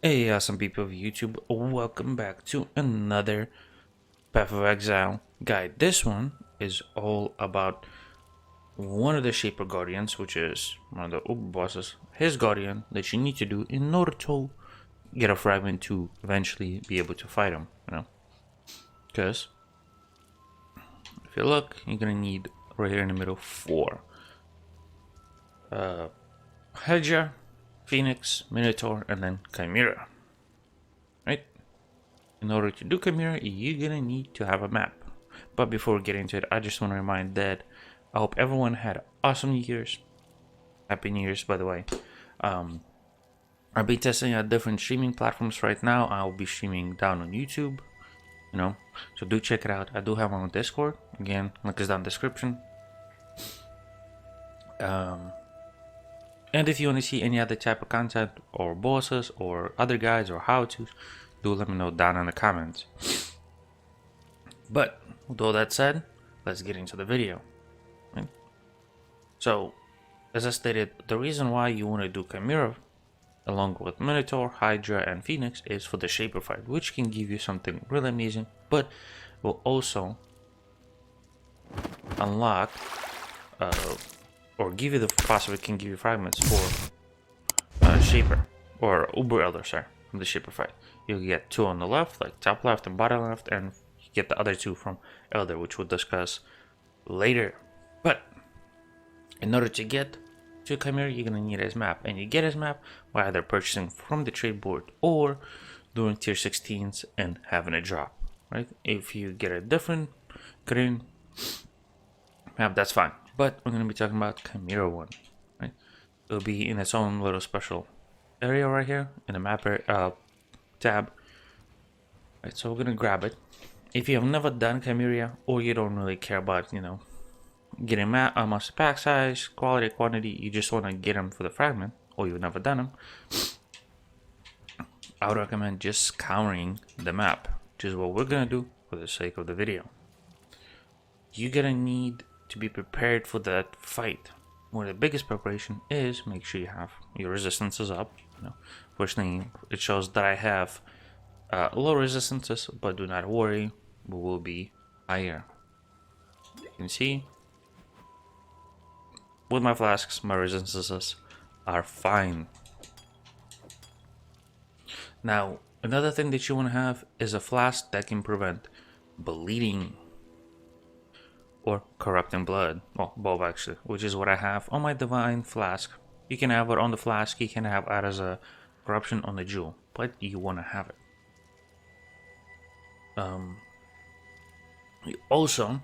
Hey, awesome people of YouTube, welcome back to another Path of Exile guide. This one is all about one of the Shaper Guardians, which is one of the Uber bosses, his Guardian, that you need to do in order to get a fragment to eventually be able to fight him, Because if you look, you're gonna need right here in the middle 4. Hydra, Phoenix, Minotaur, and then Chimera. Right? In order to do Chimera, you're gonna need to have a map. But before we get into it, I just want to remind that I hope everyone had awesome New Year's. Happy New Year's, by the way. I'll be testing out different streaming platforms right now. I'll be streaming down on YouTube, so do check it out. I do have my own Discord. Again, link is down in the description. And if you want to see any other type of content or bosses or other guides or how-tos, do let me know down in the comments. But with all that said, let's get into the video. Right? So, as I stated, the reason why you want to do Chimera along with Minotaur, Hydra, and Phoenix is for the Shaper fight, which can give you something really amazing, but will also unlock or give you the possibility can give you fragments for Shaper or Uber Elder, sorry, from the Shaper fight. You'll get 2 on the left, like top left and bottom left, and you get the other 2 from Elder, which we'll discuss later. But in order to get to Chimera, you're gonna need his map, and you get his map by either purchasing from the trade board or doing tier 16s and having a drop. Right? If you get a different green map, that's fine. But we're gonna be talking about Chimera one. Right? It'll be in its own little special area right here in the map tab. Right, so we're gonna grab it. If you have never done Chimera or you don't really care about, getting master pack size, quality, quantity, you just want to get them for the fragment, or you've never done them, I would recommend just scouring the map, which is what we're gonna do for the sake of the video. You're gonna need to be prepared for that fight. One of the biggest preparation is make sure you have your resistances up. First thing, it shows that I have low resistances, but do not worry, we will be higher. You can see with my flasks, my resistances are fine. Now, another thing that you want to have is a flask that can prevent bleeding or corrupting blood. Well, both actually, which is what I have on my divine flask. You can have it on the flask, you can have it as a corruption on the jewel, but you want to have it. You also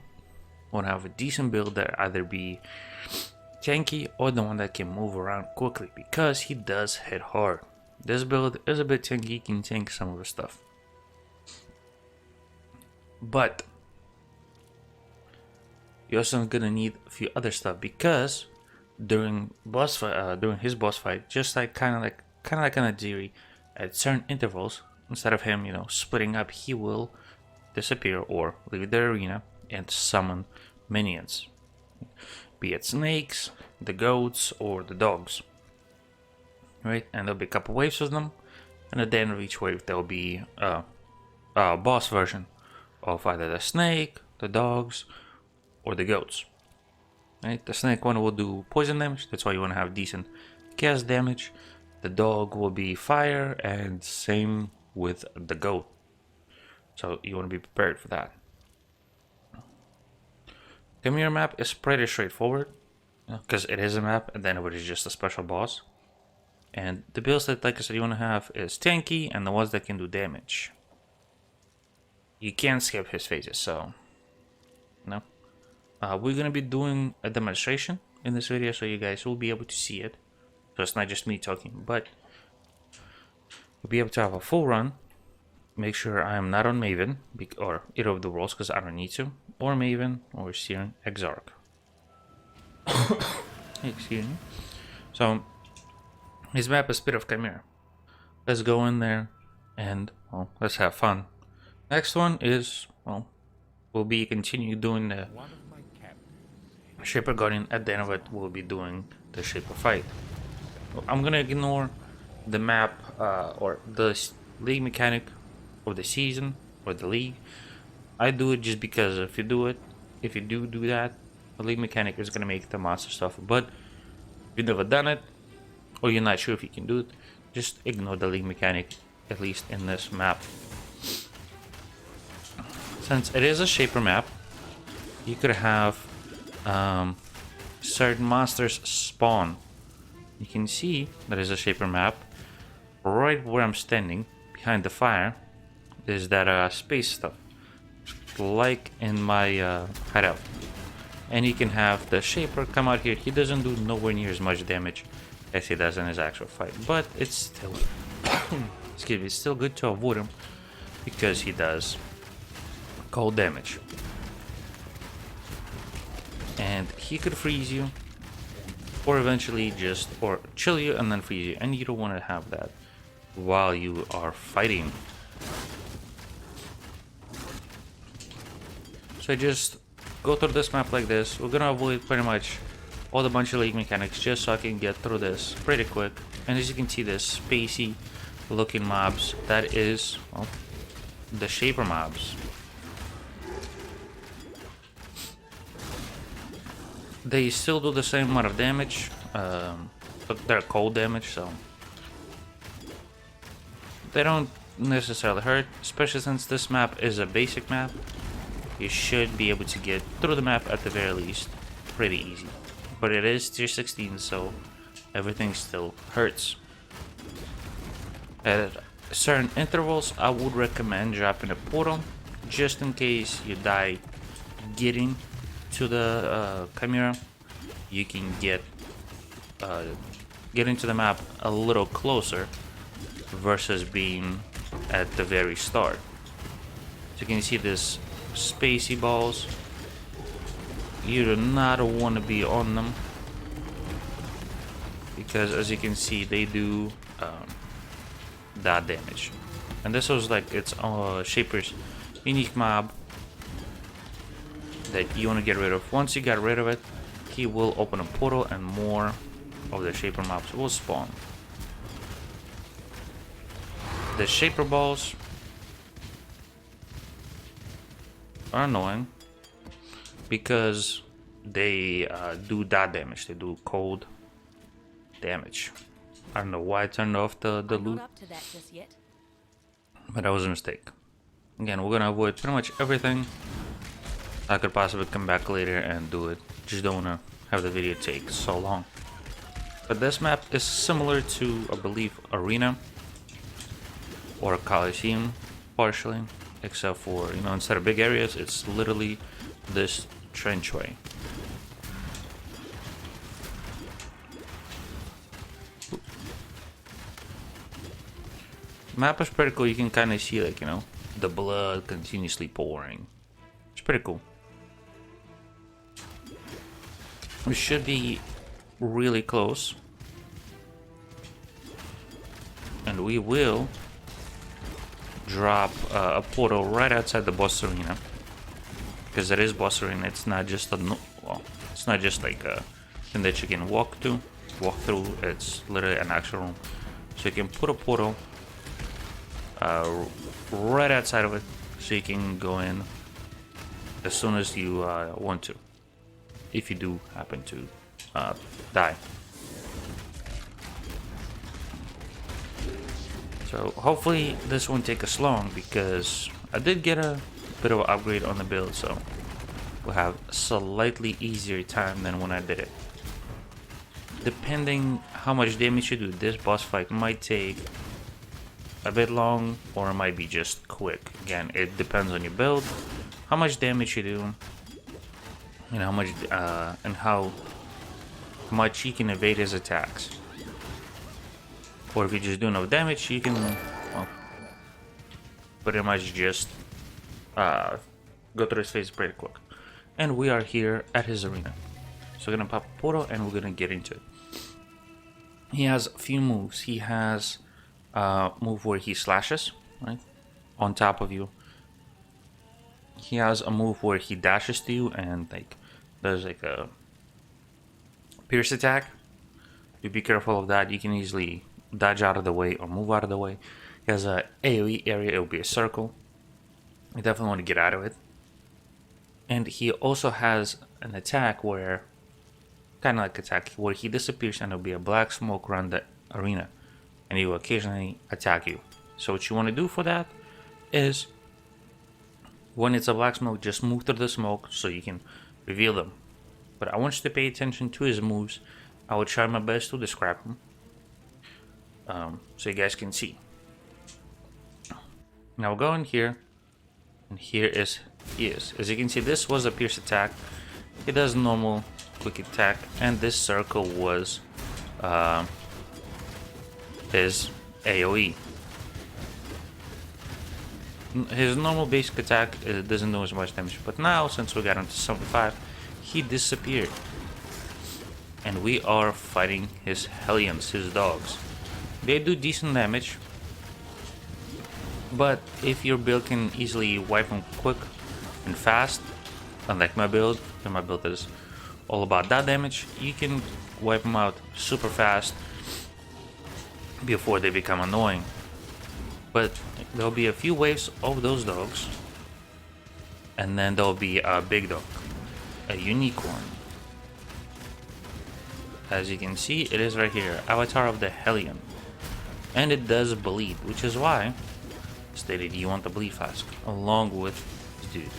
want to have a decent build that either be tanky or the one that can move around quickly, because he does hit hard. This build is a bit tanky, he can tank some of the stuff, but you're also gonna need a few other stuff, because during his boss fight, just like kind of like an Adiri, at certain intervals, instead of him splitting up, he will disappear or leave the arena and summon minions, be it snakes, the goats, or the dogs. Right, and there'll be a couple waves of them, and at the end of each wave there'll be a boss version of either the snake, the dogs, or the goats. Right, the snake one will do poison damage, that's why you want to have decent chaos damage. The dog will be fire, and same with the goat, so you want to be prepared for that. Chimera map is pretty straightforward, because it is a map and then it is just a special boss. And the builds that, like I said, you want to have is tanky and the ones that can do damage. You can't skip his phases, so we're going to be doing a demonstration in this video, so you guys will be able to see it. So it's not just me talking, but you'll be able to have a full run. Make sure I am not on Maven or either of the roles, because I don't need to, or Maven or Searing Exarch. Excuse me. So his map is Pit of Chimera. Let's go in there and let's have fun. Next one is we'll be continue doing the Shaper Guardian. At the end of it, we'll be doing the Shaper fight. I'm gonna ignore the map or the league mechanic of the season or the league. I do it just because if you do that, the league mechanic is gonna make the monster stuff. But if you've never done it, or you're not sure if you can do it, just ignore the league mechanic, at least in this map. Since it is a shaper map, you could have certain monsters spawn. You can see that is a shaper map. Right where I'm standing, behind the fire, is that space stuff, like in my hideout. And you can have the shaper come out here. He doesn't do nowhere near as much damage as he does in his actual fight, but it's still excuse me, it's still good to avoid him because he does cold damage. And he could freeze you, or eventually just or chill you and then freeze you, and you don't want to have that while you are fighting. So I just go through this map like this. We're gonna avoid pretty much all the bunch of league mechanics just so I can get through this pretty quick. And as you can see, this spacey looking mobs, that is, well, the shaper mobs. They still do the same amount of damage, but they're cold damage, so they don't necessarily hurt, especially since this map is a basic map. You should be able to get through the map at the very least pretty easy. But it is tier 16, so everything still hurts. At certain intervals, I would recommend dropping a portal just in case you die getting to the Chimera. You can get into the map a little closer versus being at the very start. So you can see this spacey balls. You do not want to be on them because, as you can see, they do that damage. And this was like its shaper's unique mob that you want to get rid of. Once you get rid of it, he will open a portal and more of the shaper mobs will spawn. The shaper balls are annoying because they do that damage. They do cold damage. I don't know why I turned off the loot, but that was a mistake. Again, we're gonna avoid pretty much everything. I could possibly come back later and do it. Just don't wanna have the video take so long. But this map is similar to, I believe, Arena or Coliseum, partially. Except for, you know, instead of big areas, it's literally this trenchway. Map is pretty cool. You can kind of see, like, you know, the blood continuously pouring. It's pretty cool. We should be really close, and we will drop a portal right outside the boss arena, because it is boss arena. It's not just a well, it's not just like a thing that you can walk through. It's literally an actual room, so you can put a portal right outside of it, so you can go in as soon as you want to, if you do happen to die. So hopefully this won't take us long, because I did get a bit of an upgrade on the build, so we'll have a slightly easier time than when I did it. Depending how much damage you do, this boss fight might take a bit long, or it might be just quick. Again, it depends on your build, how much damage you do, and how much how much you can evade his attacks. Or if you just do enough damage, you can, well, pretty much just go through his face pretty quick. And we are here at his arena. So we're gonna pop a portal and we're gonna get into it. He has a few moves. He has a move where he slashes, right, on top of you. He has a move where he dashes to you and like does like a pierce attack. You be careful of that. You can easily dodge out of the way or move out of the way. He has a AoE area, it will be a circle. You definitely want to get out of it. And he also has an attack where, kind of like attack, where he disappears and it'll be a black smoke around the arena. And he will occasionally attack you. So what you want to do for that is, when it's a black smoke, just move through the smoke so you can reveal them. But I want you to pay attention to his moves. I will try my best to describe them, so you guys can see. Now we'll go in here, and here is he is. As you can see, this was a pierce attack. He does normal quick attack, and this circle was his AoE. His normal basic attack doesn't do as much damage, but now since we got him to 75, he disappeared. And we are fighting his Hellions, his dogs. They do decent damage, but if your build can easily wipe them quick and fast, unlike my build, and my build is all about that damage, you can wipe them out super fast before they become annoying. But there'll be a few waves of those dogs, and then there'll be a big dog, a unicorn. As you can see, it is right here, Avatar of the Hellion. And it does bleed, which is why I stated you want the bleed flask along with this dude.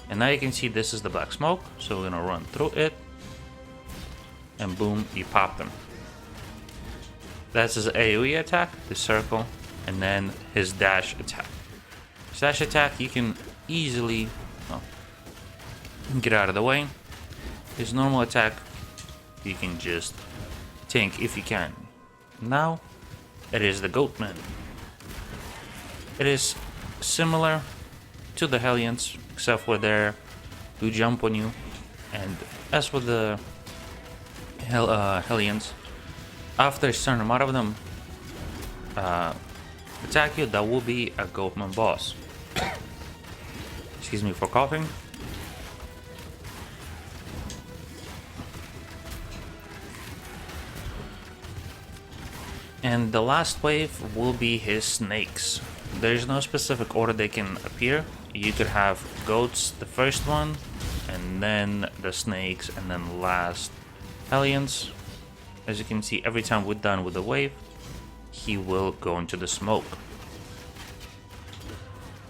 And now you can see this is the black smoke, so we're gonna run through it, and boom, you pop them. That's his AoE attack, the circle, and then his dash attack. His dash attack you can easily get out of the way. His normal attack you can just tank if you can. Now it is the Goatman. It is similar to the Hellions, except for they do jump on you. And as for the Hellions, after a certain amount of them attack you, that will be a Goatman boss. Excuse me for coughing. And the last wave will be his snakes. There is no specific order they can appear. You could have goats, the first one, and then the snakes, and then last Hellions. As you can see, every time we're done with the wave, he will go into the smoke.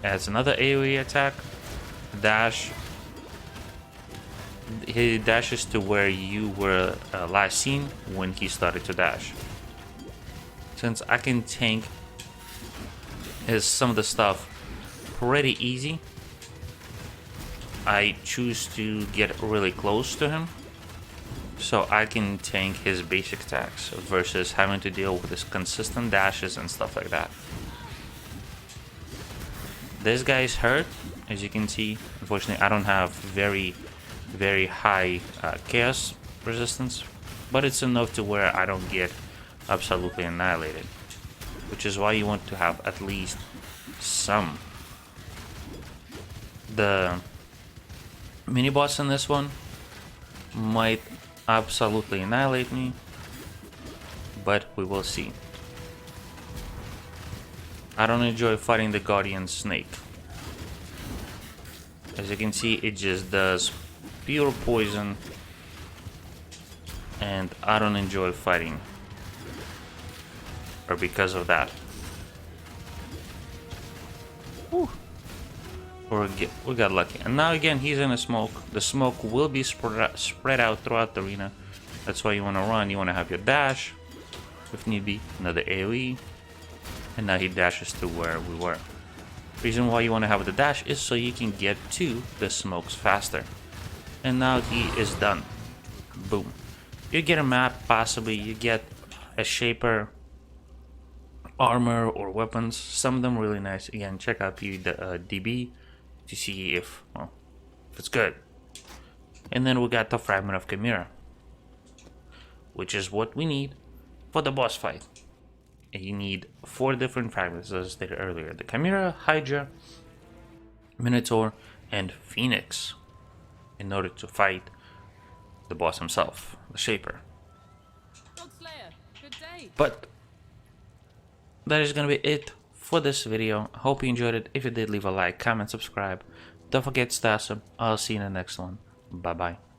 As another AoE attack, dash. He dashes to where you were last seen when he started to dash. Since I can tank some of the stuff pretty easy, I choose to get really close to him so I can tank his basic attacks versus having to deal with his consistent dashes and stuff like that. This guy is hurt, as you can see. Unfortunately, I don't have very high chaos resistance, but it's enough to where I don't get absolutely annihilated, which is why you want to have at least some. The mini boss in this one might absolutely annihilate me, but we will see. I don't enjoy fighting the Guardian Snake. As you can see, it just does pure poison, and I don't enjoy fighting her because of that. Whew. We got lucky. And now again, he's in a smoke. The smoke will be spread out throughout the arena. That's why you want to run. You want to have your dash, if need be, another AoE. And now he dashes to where we were. Reason why you want to have the dash is so you can get to the smokes faster. And now he is done. Boom. You get a map, possibly. You get a shaper, armor, or weapons. Some of them really nice. Again, check out the DB to see if it's good. And then we got the fragment of Chimera, which is what we need for the boss fight. And you need 4 different fragments, as I stated earlier: the Chimera, Hydra, Minotaur, and Phoenix, in order to fight the boss himself, the Shaper. But that is gonna be it for this video. Hope you enjoyed it. If you did, leave a like, comment, subscribe. Don't forget to stay awesome. I'll see you in the next one. Bye bye.